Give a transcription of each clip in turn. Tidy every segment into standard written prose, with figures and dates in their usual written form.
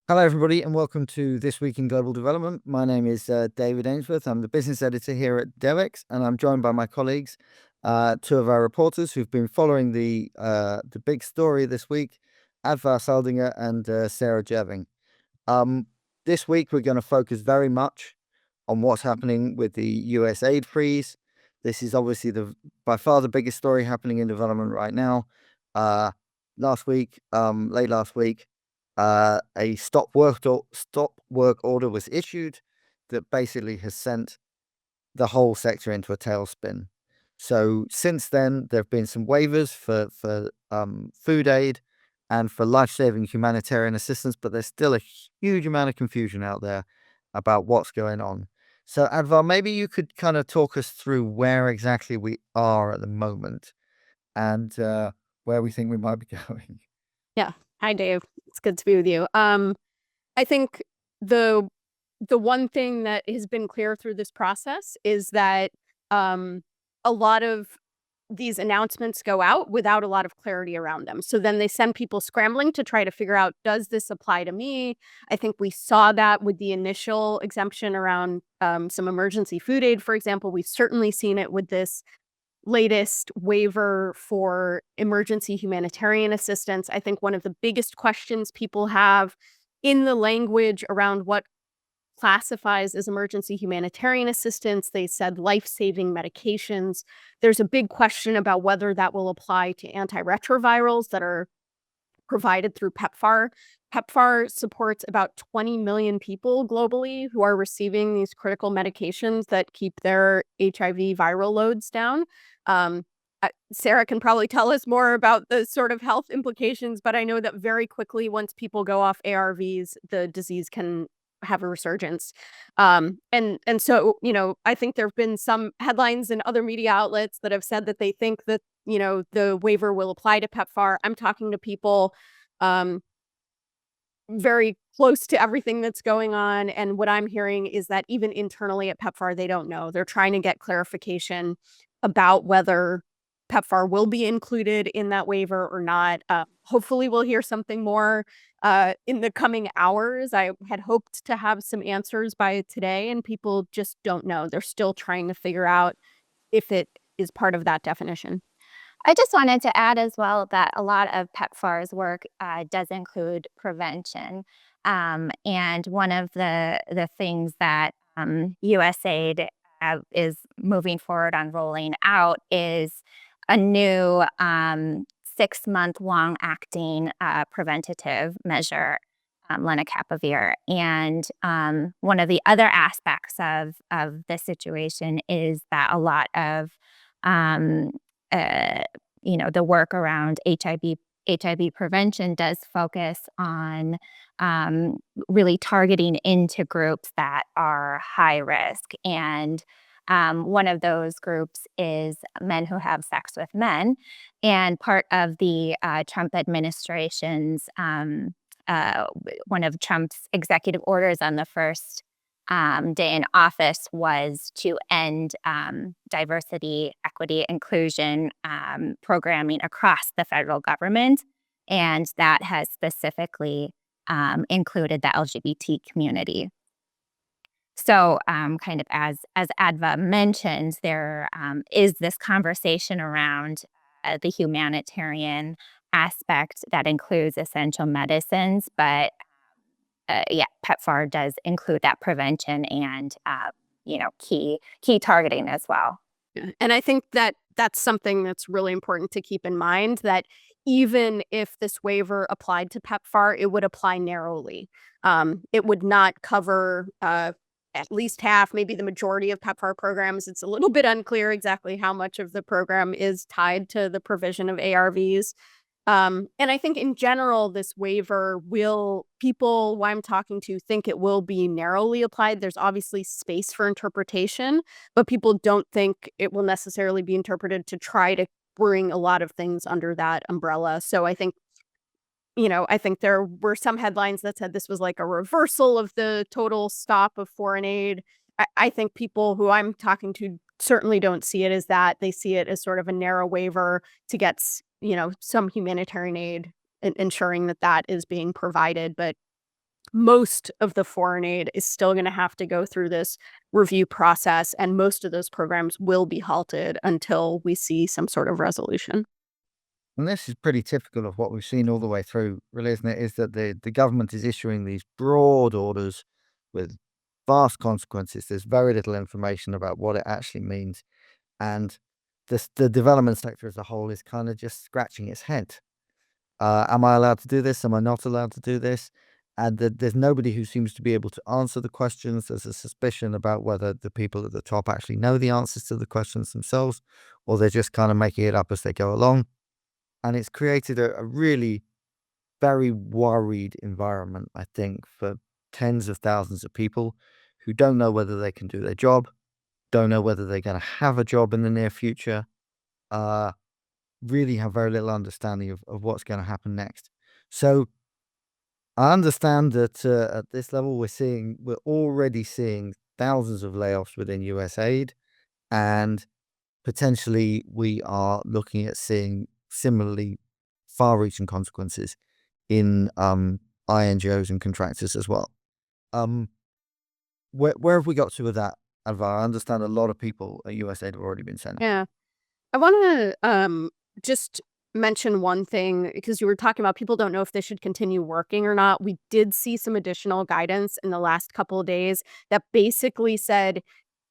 Hello, everybody, and welcome to This Week in Global Development. My name is David Ainsworth. I'm the business editor here at Devex, and I'm joined by my colleagues, two of our reporters who've been following the big story this week, Adva Saldinger and Sara Jerving. This week, we're going to focus very much on what's happening with the USAID freeze. This is obviously by far the biggest story happening in development right now. Late last week, a stop work order was issued that basically has sent the whole sector into a tailspin. So since then, there have been some waivers for food aid and for life-saving humanitarian assistance, but there's still a huge amount of confusion out there about what's going on. So Advar, maybe you could kind of talk us through where exactly we are at the moment and where we think we might be going. Yeah. Hi, Dave. It's good to be with you. I think the one thing that has been clear through this process is that a lot of these announcements go out without a lot of clarity around them. So then they send people scrambling to try to figure out, does this apply to me? I think we saw that with the initial exemption around some emergency food aid, for example. We've certainly seen it with this latest waiver for emergency humanitarian assistance. I think one of the biggest questions people have in the language around what classifies as emergency humanitarian assistance, they said life-saving medications. There's a big question about whether that will apply to antiretrovirals that are provided through PEPFAR. PEPFAR supports about 20 million people globally who are receiving these critical medications that keep their HIV viral loads down. Sara can probably tell us more about the sort of health implications, but I know that very quickly, once people go off ARVs, the disease can have a resurgence. And so, I think there have been some headlines in other media outlets that have said that they think that, the waiver will apply to PEPFAR. I'm talking to people very close to everything that's going on. And what I'm hearing is that even internally at PEPFAR, they don't know. They're trying to get clarification about whether PEPFAR will be included in that waiver or not. Hopefully we'll hear something more in the coming hours. I had hoped to have some answers by today, and people just don't know. They're still trying to figure out if it is part of that definition. I just wanted to add as well that a lot of PEPFAR's work does include prevention. And one of the things that USAID is moving forward on rolling out is a new 6-month long-acting preventative measure, lenacapavir. And one of the other aspects of the situation is that a lot of the work around HIV prevention does focus on really targeting into groups that are high risk. And one of those groups is men who have sex with men. And part of the Trump administration's, one of Trump's executive orders on the first day in office was to end diversity, equity, inclusion programming across the federal government. And that has specifically included the LGBT community. So kind of as Adva mentioned, there is this conversation around the humanitarian aspect that includes essential medicines, but PEPFAR does include that prevention and, key targeting as well. Yeah. And I think that that's something that's really important to keep in mind, that even if this waiver applied to PEPFAR, it would apply narrowly. It would not cover at least half, maybe the majority of PEPFAR programs. It's a little bit unclear exactly how much of the program is tied to the provision of ARVs. And I think in general, this waiver people who I'm talking to think it will be narrowly applied. There's obviously space for interpretation, but people don't think it will necessarily be interpreted to try to bring a lot of things under that umbrella. So I think there were some headlines that said this was like a reversal of the total stop of foreign aid. I think people who I'm talking to certainly don't see it as that. They see it as sort of a narrow waiver to get, some humanitarian aid, ensuring that is being provided. But most of the foreign aid is still going to have to go through this review process, and most of those programs will be halted until we see some sort of resolution. And this is pretty typical of what we've seen all the way through, really, isn't it? Is that the government is issuing these broad orders with vast consequences. There's very little information about what it actually means. And the development sector as a whole is kind of just scratching its head. Am I allowed to do this? Am I not allowed to do this? And there's nobody who seems to be able to answer the questions. There's a suspicion about whether the people at the top actually know the answers to the questions themselves, or they're just kind of making it up as they go along. And it's created a really very worried environment, I think, for tens of thousands of people who don't know whether they can do their job, don't know whether they're going to have a job in the near future, uh, really have very little understanding of what's going to happen next. So I understand that at this level, we're already seeing thousands of layoffs within USAID, and potentially we are looking at seeing similarly far-reaching consequences in INGOs and contractors as well. Um, where have we got to with that, Adva? I understand a lot of people at USAID have already been sent. Yeah. I want to just mention one thing, because you were talking about people don't know if they should continue working or not. We did see some additional guidance in the last couple of days that basically said,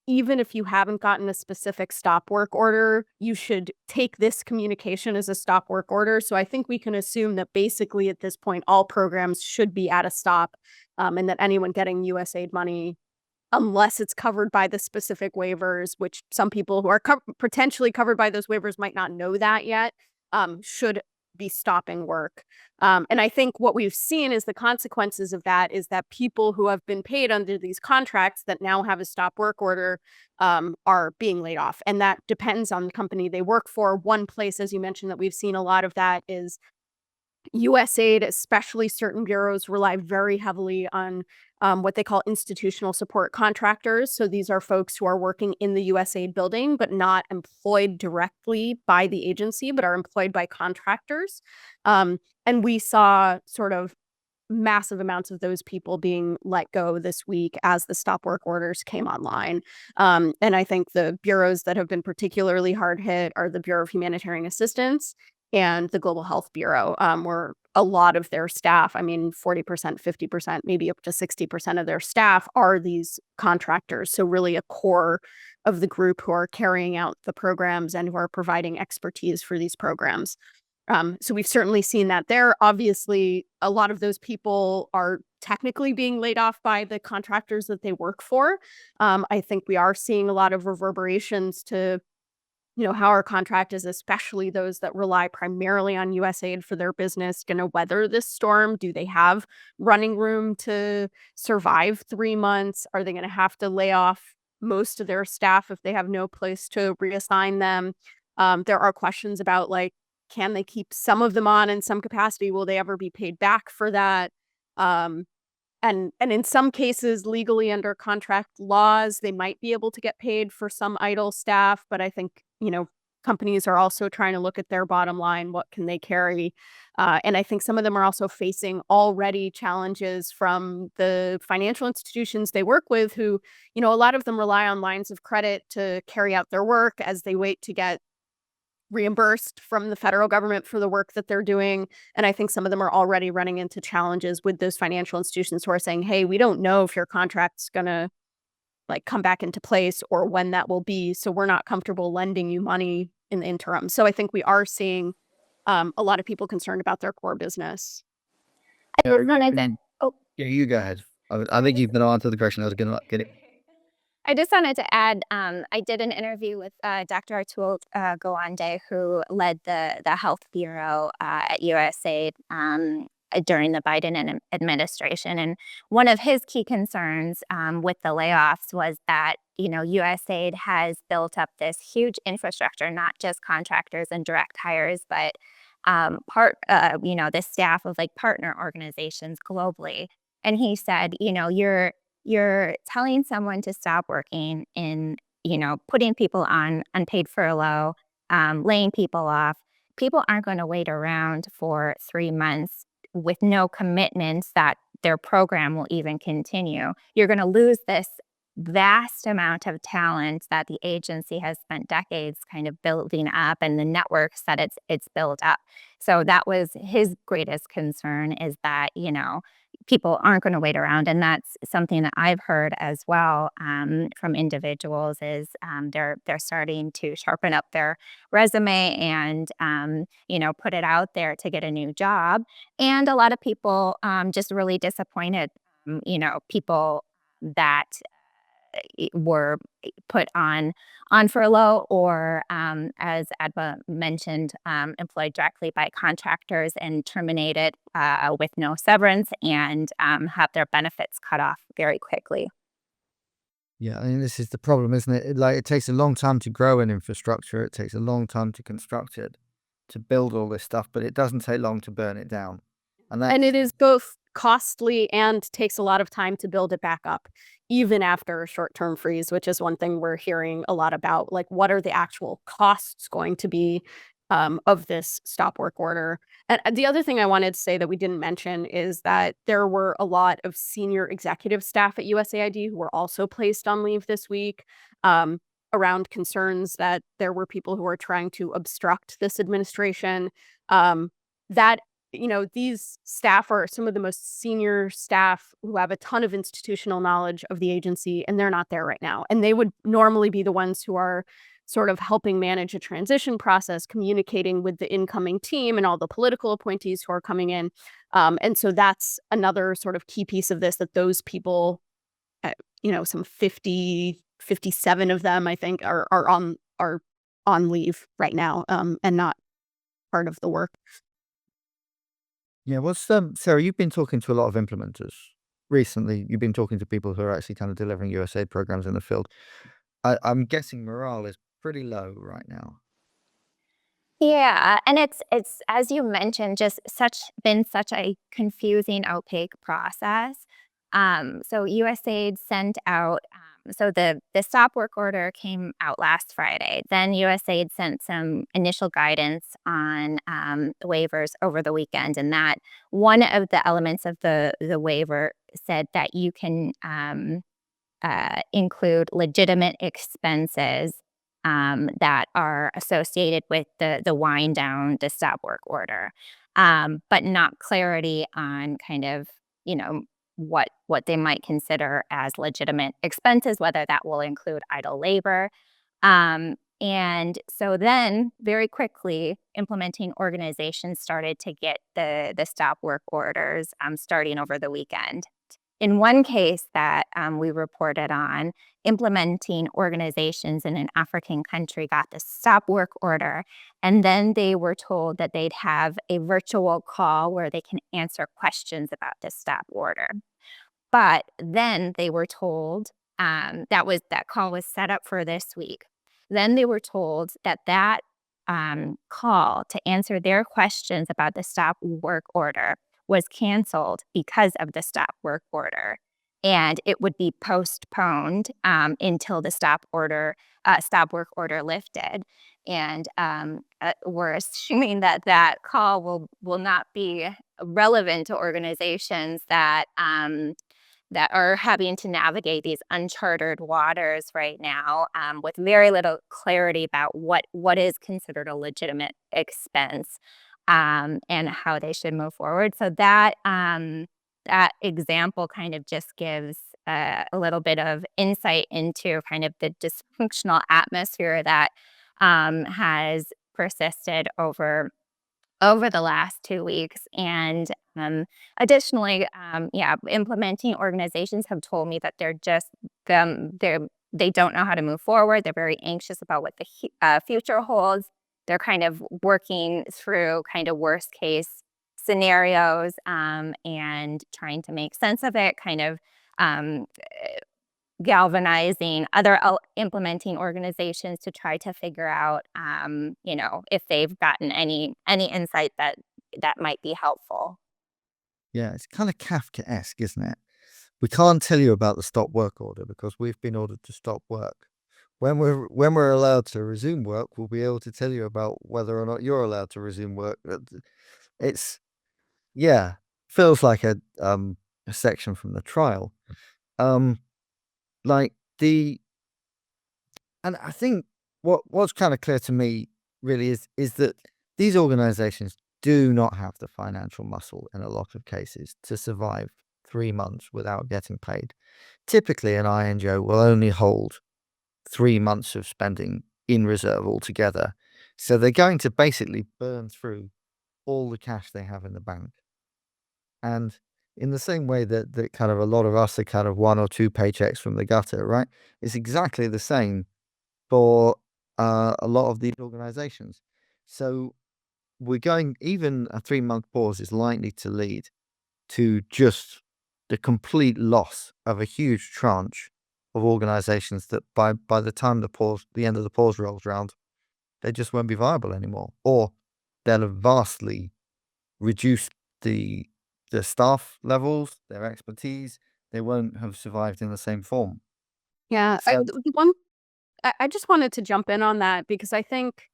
even if you haven't gotten a specific stop work order, you should take this communication as a stop work order. So I think we can assume that basically at this point, all programs should be at a stop, and that anyone getting USAID money, unless it's covered by the specific waivers, which some people who are potentially covered by those waivers might not know that yet, should be stopping work. And I think what we've seen is the consequences of that is that people who have been paid under these contracts that now have a stop work order are being laid off. And that depends on the company they work for. One place, as you mentioned, that we've seen a lot of that is USAID, especially certain bureaus, rely very heavily on what they call institutional support contractors. So these are folks who are working in the USAID building, but not employed directly by the agency, but are employed by contractors. And we saw sort of massive amounts of those people being let go this week as the stop work orders came online. And I think the bureaus that have been particularly hard hit are the Bureau of Humanitarian Assistance and the Global Health Bureau, where a lot of their staff, I mean, 40%, 50%, maybe up to 60% of their staff are these contractors. So really a core of the group who are carrying out the programs and who are providing expertise for these programs. So we've certainly seen that there. Obviously, a lot of those people are technically being laid off by the contractors that they work for. I think we are seeing a lot of reverberations to, how our contractors, especially those that rely primarily on USAID for their business, going to weather this storm? Do they have running room to survive 3 months? Are they going to have to lay off most of their staff if they have no place to reassign them? There are questions about, like, can they keep some of them on in some capacity? Will they ever be paid back for that? Um, and in some cases, legally under contract laws, they might be able to get paid for some idle staff. But I think, companies are also trying to look at their bottom line. What can they carry? And I think some of them are also facing already challenges from the financial institutions they work with, who, a lot of them rely on lines of credit to carry out their work as they wait to get reimbursed from the federal government for the work that they're doing. And I think some of them are already running into challenges with those financial institutions who are saying, hey, we don't know if your contract's going to come back into place or when that will be. So we're not comfortable lending you money in the interim. So I think we are seeing a lot of people concerned about their core business. I was gonna then. Oh, Yeah, you go ahead. I think you've been on to the question. I was going to get it. I just wanted to add, I did an interview with Dr. Atul Gawande, who led the Health Bureau at USAID during the Biden administration. And one of his key concerns with the layoffs was that, USAID has built up this huge infrastructure, not just contractors and direct hires, but the staff of partner organizations globally. And he said, you're telling someone to stop working and, putting people on unpaid furlough, laying people off. People aren't going to wait around for 3 months with no commitments that their program will even continue. You're going to lose this vast amount of talent that the agency has spent decades kind of building up, and the networks that it's built up. So that was his greatest concern, is that, people aren't going to wait around. And that's something that I've heard as well, from individuals, is they're starting to sharpen up their resume and put it out there to get a new job. And a lot of people just really disappointed, people that were put on furlough, or as Adva mentioned, employed directly by contractors and terminated with no severance, and have their benefits cut off very quickly. Yeah, I mean, this is the problem, isn't it? Like, it takes a long time to grow an infrastructure. It takes a long time to construct it, to build all this stuff, but it doesn't take long to burn it down. And And that's it is both costly and takes a lot of time to build it back up, even after a short-term freeze, which is one thing we're hearing a lot about. Like, what are the actual costs going to be of this stop work order? And the other thing I wanted to say that we didn't mention is that there were a lot of senior executive staff at USAID who were also placed on leave this week, um, around concerns that there were people who were trying to obstruct this administration. That these staff are some of the most senior staff who have a ton of institutional knowledge of the agency, and they're not there right now. And they would normally be the ones who are sort of helping manage a transition process, communicating with the incoming team and all the political appointees who are coming in. And so that's another sort of key piece of this, that those people, some 57 of them, I think, are on leave right now, and not part of the work. Yeah, what's Sarah, you've been talking to a lot of implementers recently. You've been talking to people who are actually kind of delivering USAID programs in the field. I'm guessing morale is pretty low right now. Yeah, and it's as you mentioned, just such a confusing, opaque process. So USAID sent out, so the stop work order came out last Friday. Then USAID sent some initial guidance on waivers over the weekend, and that one of the elements of the waiver said that you can include legitimate expenses that are associated with the wind down, the stop work order, but not clarity on kind of, you know, what they might consider as legitimate expenses, whether that will include idle labor. And so then very quickly, implementing organizations started to get the stop work orders starting over the weekend. In one case that we reported on, implementing organizations in an African country got the stop work order, and then they were told that they'd have a virtual call where they can answer questions about the stop order. But then they were told, that call was set up for this week. Then they were told that call to answer their questions about the stop work order was canceled because of the stop work order, and it would be postponed until the stop work order lifted. And we're assuming that call will not be relevant to organizations that are having to navigate these uncharted waters right now, with very little clarity about what is considered a legitimate expense, and how they should move forward. So that example kind of just gives a little bit of insight into kind of the dysfunctional atmosphere that has persisted over the last 2 weeks. And additionally, implementing organizations have told me that they don't know how to move forward. They're very anxious about what the future holds. They're kind of working through kind of worst case scenarios, and trying to make sense of it, kind of um, galvanizing other implementing organizations to try to figure out, if they've gotten any insight that might be helpful. Yeah, it's kind of Kafkaesque, isn't it? We can't tell you about the stop work order because we've been ordered to stop work. When we're allowed to resume work, we'll be able to tell you about whether or not you're allowed to resume work. It's, yeah, feels like a a section from the trial. Like and I think what's kind of clear to me really is that these organizations do not have the financial muscle in a lot of cases to survive 3 months without getting paid. Typically, an INGO will only hold 3 months of spending in reserve altogether. So they're going to basically burn through all the cash they have in the bank. And in the same way that kind of a lot of us are kind of 1 or 2 paychecks from the gutter, right? It's exactly the same for a lot of these organizations. So we're going, even a 3-month pause is likely to lead to just the complete loss of a huge tranche of organizations that by the time the end of the pause rolls around, they just won't be viable anymore, or they'll have vastly reduced the staff levels, their expertise. They won't have survived in the same form. Yeah, So I just wanted to jump in on that because I think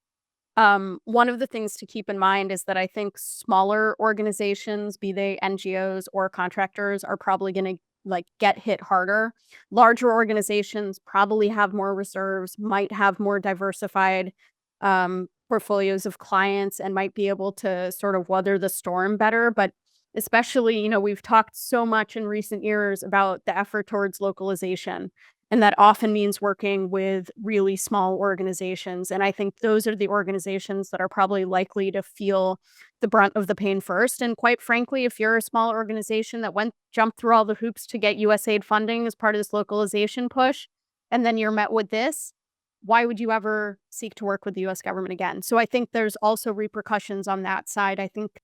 one of the things to keep in mind is that I think smaller organizations, be they NGOs or contractors, are probably going to get hit harder. Larger organizations probably have more reserves, might have more diversified portfolios of clients, and might be able to sort of weather the storm better. But especially, we've talked so much in recent years about the effort towards localization. And that often means working with really small organizations. And I think those are the organizations that are probably likely to feel the brunt of the pain first. And quite frankly, if you're a small organization that jumped through all the hoops to get USAID funding as part of this localization push, and then you're met with this, why would you ever seek to work with the US government again? So I think there's also repercussions on that side. I think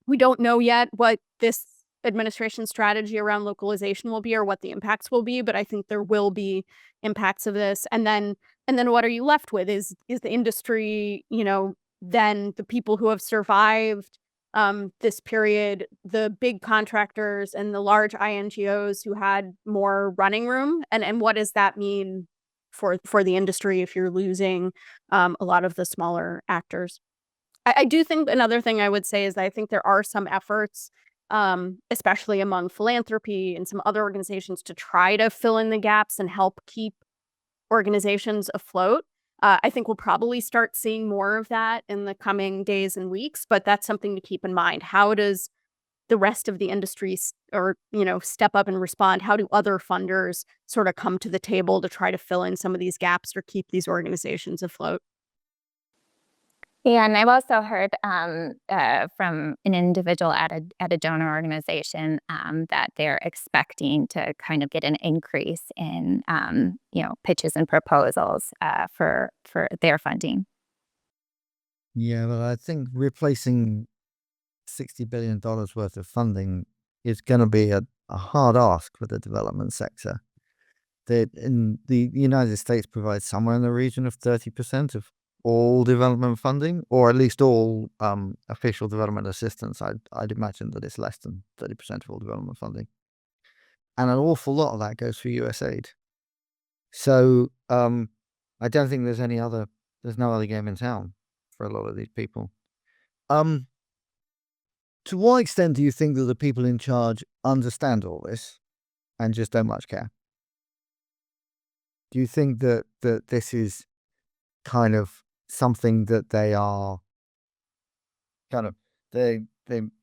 we don't know yet what this administration strategy around localization will be or what the impacts will be, but I think there will be impacts of this. And then what are you left with? Is the industry, then the people who have survived this period, the big contractors and the large INGOs who had more running room, and what does that mean for the industry if you're losing a lot of the smaller actors? I do think another thing I would say is that I think there are some efforts, especially among philanthropy and some other organizations, to try to fill in the gaps and help keep organizations afloat. I think we'll probably start seeing more of that in the coming days and weeks, but that's something to keep in mind. How does the rest of the industry step up and respond? How do other funders sort of come to the table to try to fill in some of these gaps or keep these organizations afloat? Yeah, and I've also heard from an individual at a donor organization that they're expecting to kind of get an increase in pitches and proposals for their funding. yeah, well, I think replacing $60 billion worth of funding is going to be a hard ask for the development sector. In the United States provides somewhere in the region of 30% of all development funding, or at least all official development assistance. I'd imagine that it's less than 30% of all development funding. And an awful lot of that goes for USAID. So I don't think there's no other game in town for a lot of these people. To what extent do you think that the people in charge understand all this and just don't much care? Do you think that this is kind of something that they are kind of do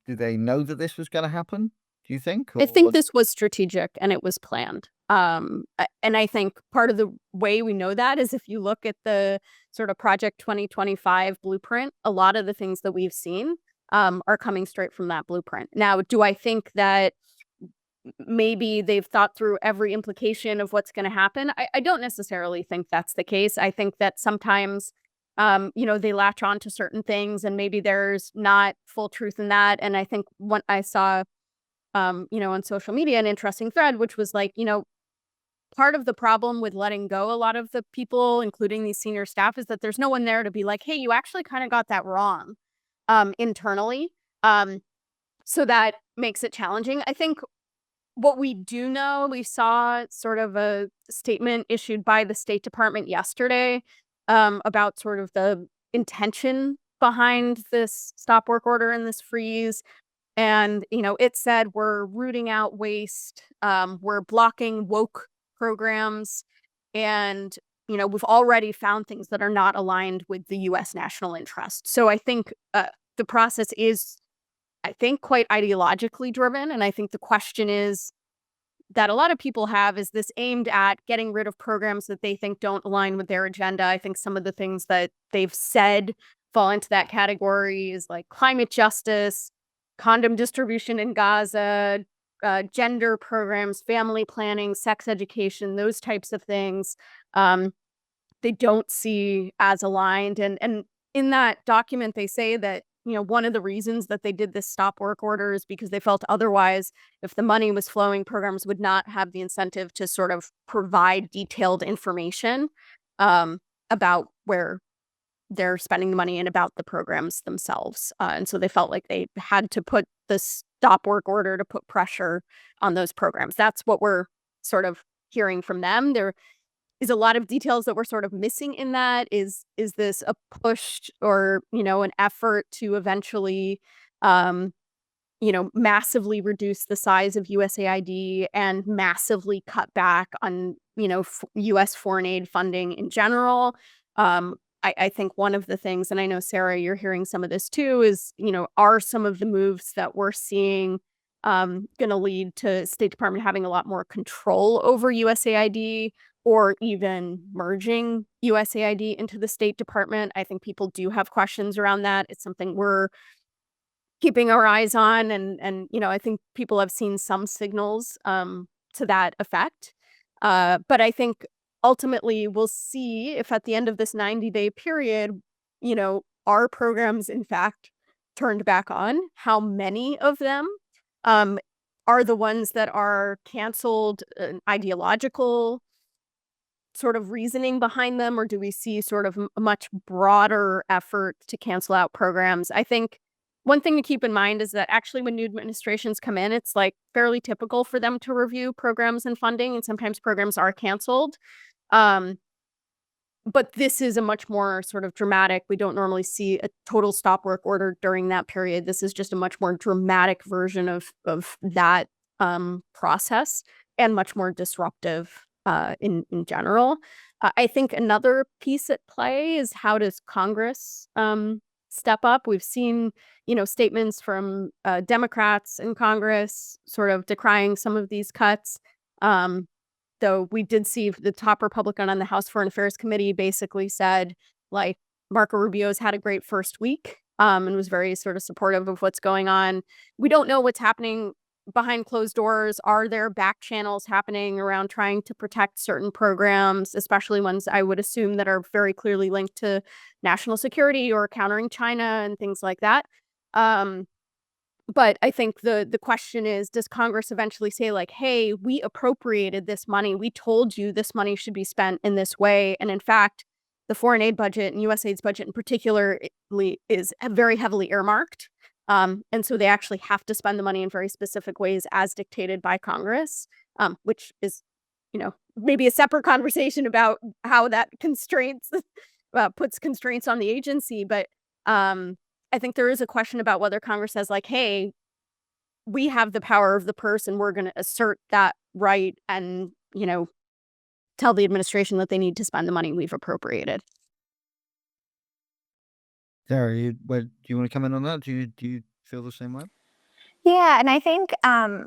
they know that this was going to happen? Do you think? I think this was strategic and it was planned. And I think part of the way we know that is if you look at the sort of Project 2025 blueprint, a lot of the things that we've seen are coming straight from that blueprint. Now, do I think that maybe they've thought through every implication of what's going to happen? I don't necessarily think that's the case. I think that sometimes they latch on to certain things and maybe there's not full truth in that. And I think when I saw on social media, an interesting thread, which was like, part of the problem with letting go a lot of the people, including these senior staff, is that there's no one there to be like, hey, you actually kind of got that wrong internally. So that makes it challenging. I think what we do know, we saw sort of a statement issued by the State Department yesterday about sort of the intention behind this stop work order and this freeze. And, it said we're rooting out waste, we're blocking woke programs, and, we've already found things that are not aligned with the US national interest. So I think the process is, I think, quite ideologically driven. And I think the question is that a lot of people have is this aimed at getting rid of programs that they think don't align with their agenda. I think some of the things that they've said fall into that category is like climate justice, condom distribution in Gaza, gender programs, family planning, sex education, those types of things. They don't see as aligned. And in that document, they say that, one of the reasons that they did this stop work order is because they felt otherwise, if the money was flowing, programs would not have the incentive to sort of provide detailed information about where they're spending the money and about the programs themselves. And so they felt like they had to put the stop work order to put pressure on those programs. That's what we're sort of hearing from them. There is a lot of details that we're sort of missing in that. Is this a push or, an effort to eventually, um, massively reduce the size of USAID and massively cut back on, US foreign aid funding in general? I think one of the things, and I know, Sarah, you're hearing some of this too, is, are some of the moves that we're seeing going to lead to State Department having a lot more control over USAID, or even merging USAID into the State Department? I think people do have questions around that. It's something we're keeping our eyes on, and I think people have seen some signals to that effect. But I think ultimately we'll see if at the end of this 90-day period, are programs in fact turned back on? How many of them um, are the ones that are canceled, ideological sort of reasoning behind them, or do we see sort of a much broader effort to cancel out programs? I think one thing to keep in mind is that actually when new administrations come in, it's like fairly typical for them to review programs and funding, and sometimes programs are canceled. Um, but this is a much more sort of dramatic. We don't normally see a total stop work order during that period. This is just a much more dramatic version of that process, and much more disruptive in general. I think another piece at play is, how does Congress step up? We've seen, statements from Democrats in Congress sort of decrying some of these cuts. Though we did see the top Republican on the House Foreign Affairs Committee basically said, like, Marco Rubio's had a great first week, and was very sort of supportive of what's going on. We don't know what's happening behind closed doors. Are there back channels happening around trying to protect certain programs, especially ones I would assume that are very clearly linked to national security or countering China and things like that? But I think the question is, does Congress eventually say, like, "Hey, we appropriated this money. We told you this money should be spent in this way." And in fact, the foreign aid budget and USAID's budget in particular is very heavily earmarked. And so they actually have to spend the money in very specific ways as dictated by Congress, which is, maybe a separate conversation about how that constraints puts constraints on the agency. But I think there is a question about whether Congress says, like, "Hey, we have the power of the purse, and we're going to assert that right, and, tell the administration that they need to spend the money we've appropriated." Sarah, do you want to comment on that? Do you feel the same way? Yeah, and I think,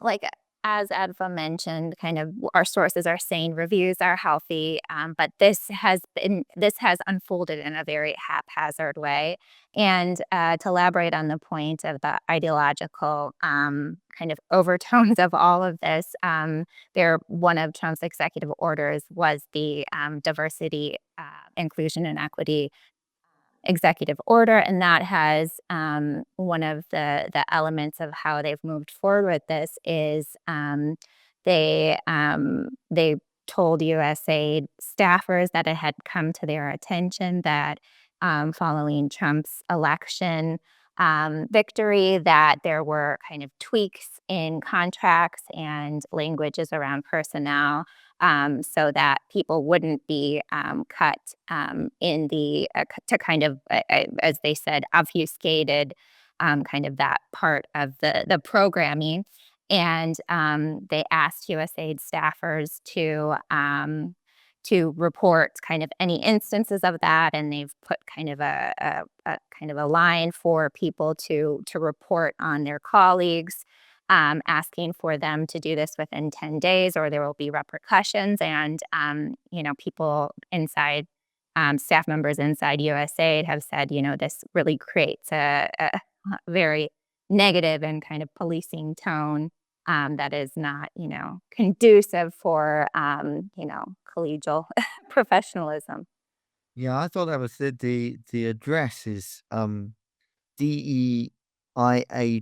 like, as Adva mentioned, kind of our sources are saying reviews are healthy, but this has unfolded in a very haphazard way. And to elaborate on the point of the ideological kind of overtones of all of this, one of Trump's executive orders was the diversity, inclusion, and equity executive order, and that has one of the elements of how they've moved forward with this is they told USAID staffers that it had come to their attention that following Trump's election victory, that there were kind of tweaks in contracts and languages around personnel, so that people wouldn't be cut in the to kind of, as they said, obfuscated kind of that part of the programming. And they asked USAID staffers to report kind of any instances of that, and they've put kind of a kind of a line for people to report on their colleagues, asking for them to do this within 10 days, or there will be repercussions. And people inside, staff members inside USAID have said, this really creates a very negative and kind of policing tone that is not, conducive for, collegial professionalism. Yeah, I thought that was the address is DEIA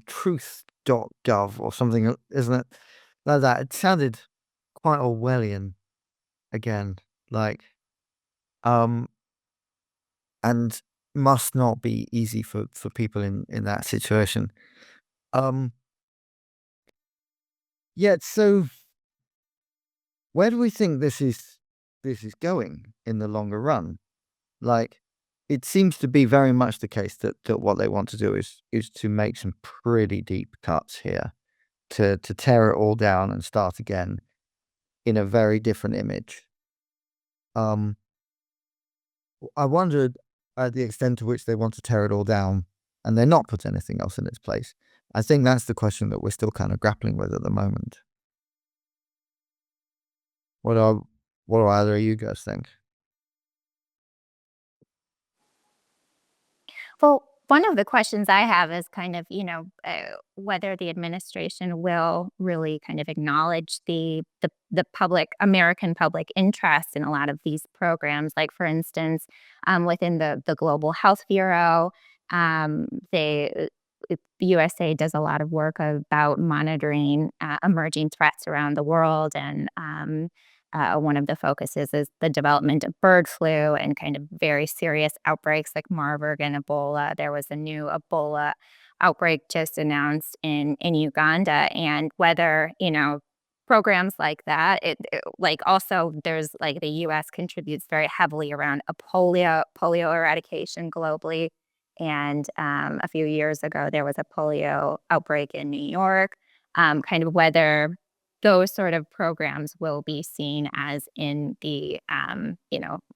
truth.gov or something, isn't it? Like that. It sounded quite Orwellian again, like um and must not be easy for people in that situation. Um yeah, so where do we think this is going in the longer run? Like, it seems to be very much the case that what they want to do is to make some pretty deep cuts here, to tear it all down and start again in a very different image. Um, I wondered at the extent to which they want to tear it all down and then not put anything else in its place. I think that's the question that we're still kind of grappling with at the moment. What are what do either of you guys think? Well, one of the questions I have is kind of, whether the administration will really kind of acknowledge the public American public interest in a lot of these programs. Like, for instance, within the Global Health Bureau, the USA does a lot of work about monitoring emerging threats around the world, and one of the focuses is the development of bird flu and kind of very serious outbreaks like Marburg and Ebola. There was a new Ebola outbreak just announced in Uganda, and whether programs like that, like, also there's like the U.S. contributes very heavily around a polio eradication globally. And a few years ago, there was a polio outbreak in New York. Kind of whether those sort of programs will be seen as in the,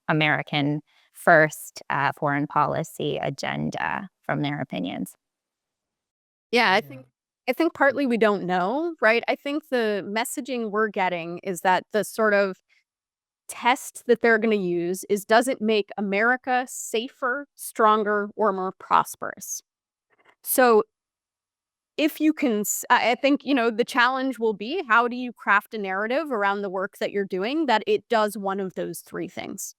American first foreign policy agenda from their opinions. Yeah, Yeah. I think partly we don't know, right? I think the messaging we're getting is that the sort of test that they're going to use is, does it make America safer, stronger, or more prosperous? So if you can, I think, the challenge will be, how do you craft a narrative around the work that you're doing that it does one of those three things?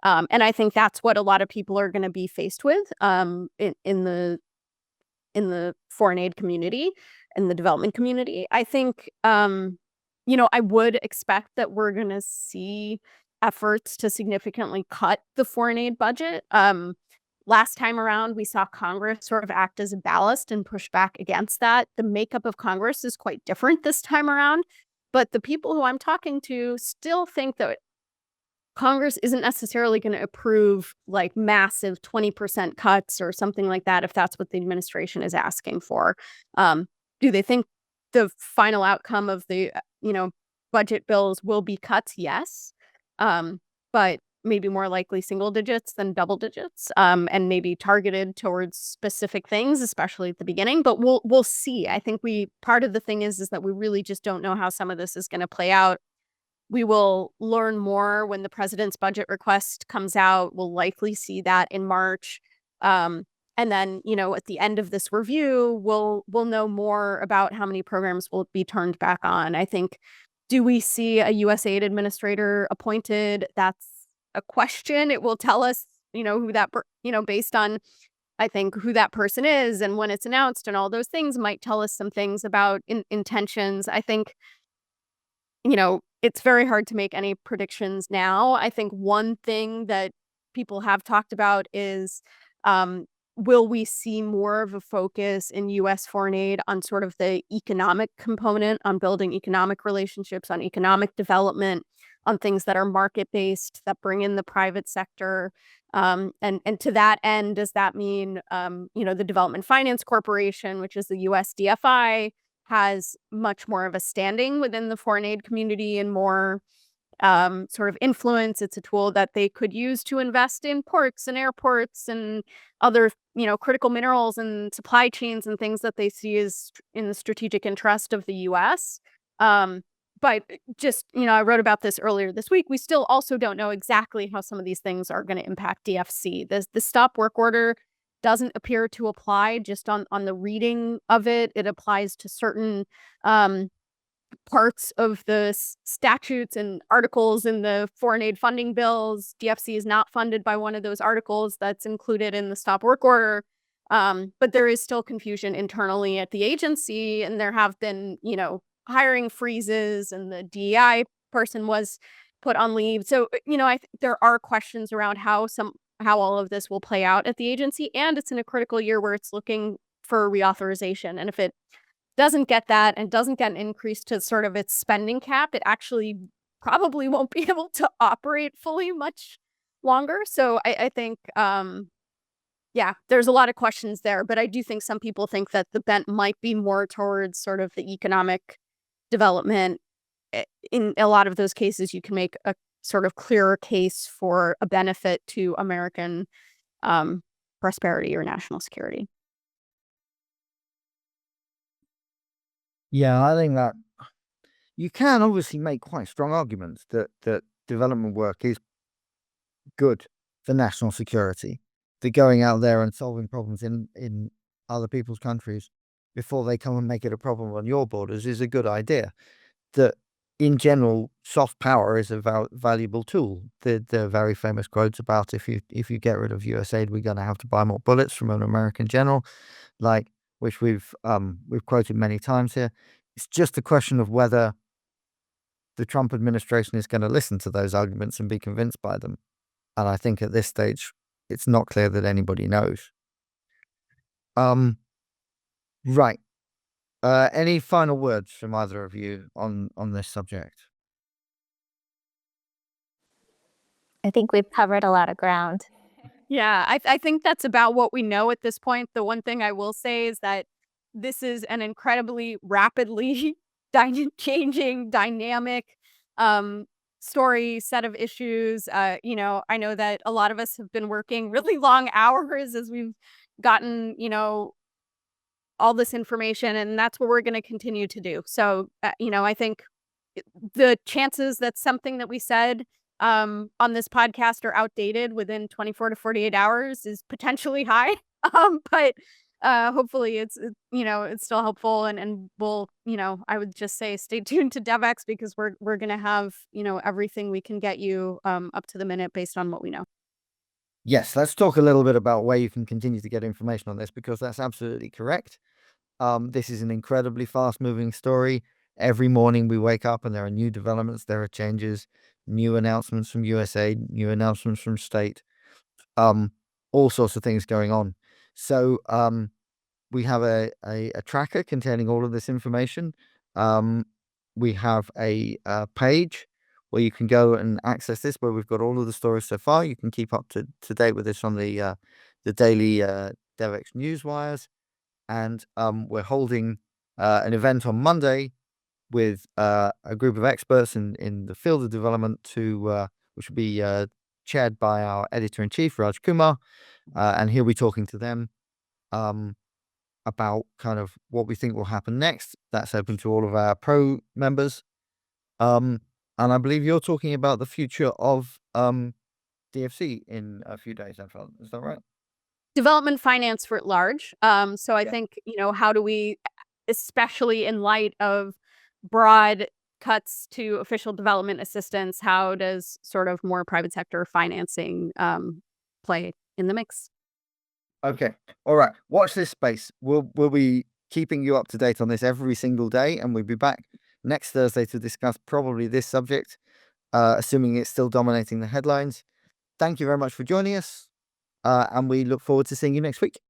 And I think that's what a lot of people are going to be faced with in the foreign aid community and the development community. I think, I would expect that we're going to see efforts to significantly cut the foreign aid budget. Last time around, we saw Congress sort of act as a ballast and push back against that. The makeup of Congress is quite different this time around, but the people who I'm talking to still think that Congress isn't necessarily going to approve like massive 20% cuts or something like that if that's what the administration is asking for. Um, do they think the final outcome of the budget bills will be cuts? Yes, but maybe more likely single digits than double digits, and maybe targeted towards specific things, especially at the beginning. But we'll see. I think we part of the thing is that we really just don't know how some of this is going to play out. We will learn more when the president's budget request comes out. We'll likely see that in March. And then, at the end of this review, we'll know more about how many programs will be turned back on. I think, do we see a USAID administrator appointed? That's a question. It will tell us, who based on, I think, who that person is and when it's announced and all those things might tell us some things about intentions. I think, it's very hard to make any predictions now. I think one thing that people have talked about is will we see more of a focus in U.S. foreign aid on sort of the economic component, on building economic relationships, on economic development, on things that are market-based, that bring in the private sector? And to that end, does that mean, the Development Finance Corporation, which is the US DFI, has much more of a standing within the foreign aid community and more sort of influence? It's a tool that they could use to invest in ports and airports and other, critical minerals and supply chains and things that they see as in the strategic interest of the US. But just, I wrote about this earlier this week. We still also don't know exactly how some of these things are going to impact DFC. The stop work order doesn't appear to apply just on the reading of it. It applies to certain parts of the statutes and articles in the foreign aid funding bills. DFC is not funded by one of those articles that's included in the stop work order. But there is still confusion internally at the agency, and there have been, hiring freezes, and the DEI person was put on leave. So, there are questions around how all of this will play out at the agency, and it's in a critical year where it's looking for reauthorization. And if it doesn't get that and doesn't get an increase to sort of its spending cap, it actually probably won't be able to operate fully much longer. So I think, there's a lot of questions there, but I do think some people think that the bent might be more towards sort of the economic development. In a lot of those cases, you can make a sort of clearer case for a benefit to American prosperity or national security. Yeah, I think that you can obviously make quite strong arguments that development work is good for national security. That going out there and solving problems in other people's countries before they come and make it a problem on your borders is a good idea. That in general, soft power is a valuable tool. The very famous quotes about if you get rid of USAID, we're going to have to buy more bullets from an American general, which we've quoted many times here. It's just a question of whether the Trump administration is going to listen to those arguments and be convinced by them. And I think at this stage, it's not clear that anybody knows. Right. Any final words from either of you on this subject? I think we've covered a lot of ground. Yeah, I think that's about what we know at this point. The one thing I will say is that this is an incredibly rapidly changing, dynamic story, set of issues. I know that a lot of us have been working really long hours as we've gotten, all this information, and that's what we're going to continue to do. So, I think the chances that something that we said on this podcast are outdated within 24 to 48 hours is potentially high. But hopefully it's still helpful, and we'll, I would just say stay tuned to Devex, because we're going to have, everything we can get you up to the minute based on what we know. Yes, let's talk a little bit about where you can continue to get information on this, because that's absolutely correct. This is an incredibly fast-moving story. Every morning we wake up and there are new developments, there are changes, new announcements from USAID, new announcements from state, all sorts of things going on. So we have a tracker containing all of this information. We have a page where you can go and access this, where we've got all of the stories so far. You can keep up to date with this on the daily Devex newswires. And we're holding an event on Monday with a group of experts in the field of development, which will be chaired by our editor-in-chief, Raj Kumar. And he'll be talking to them about kind of what we think will happen next. That's open to all of our pro members. And I believe you're talking about the future of DFC in a few days, Adva. Is that right? Development finance for at large. So I think, how do we, especially in light of broad cuts to official development assistance, how does sort of more private sector financing play in the mix? Okay. All right. Watch this space. We'll be keeping you up to date on this every single day, and we'll be back next Thursday to discuss probably this subject, assuming it's still dominating the headlines. Thank you very much for joining us, and we look forward to seeing you next week.